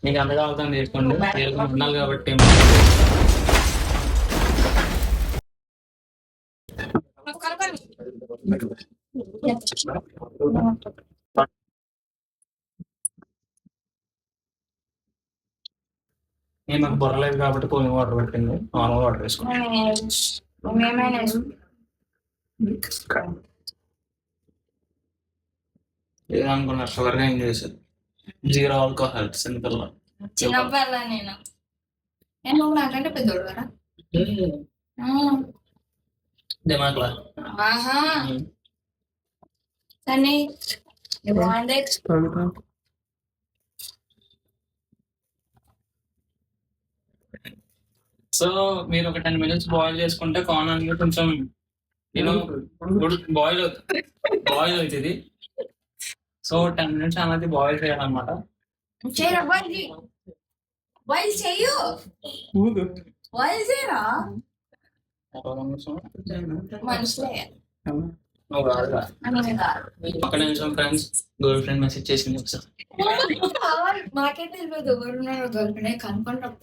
మీకు ఎంత కావాలని తీసుకోండి, ఉండాలి కాబట్టి. నేను నాకు బొరలేదు కాబట్టి కూలింగ్ వాటర్ పెట్టింది, నార్మల్ వాటర్ వేసుకున్నాను. ఏదనుకున్నారు షుగర్గా ఏం చేశారు? Zero alcohol simple. చిన్నపిల్ల నేను నాకంటే పెద్దోడు కదా దిమాక్లా. కానీ బాగుంది. సో మీరు ఒక 10 minutes బాయిల్ చేసుకుంటే కార్న్ అనేది కొంచెం బాయిల్ అవుతుంది. సో 10 minutes అనేది బాయిల్ చేయాలన్నమాట. బాయిల్ చేయు, బాయిల్ చేయరా మనుషులే. ఒక్క నిమిషం ఫ్రెండ్స్, గర్ల్ ఫ్రెండ్ మెసేజ్ చేసింది ఒకసారి. మాకే తెలియదు ఎవరున్నారో గర్ల్ ఫ్రెండ్ కనుక్కుంటాం.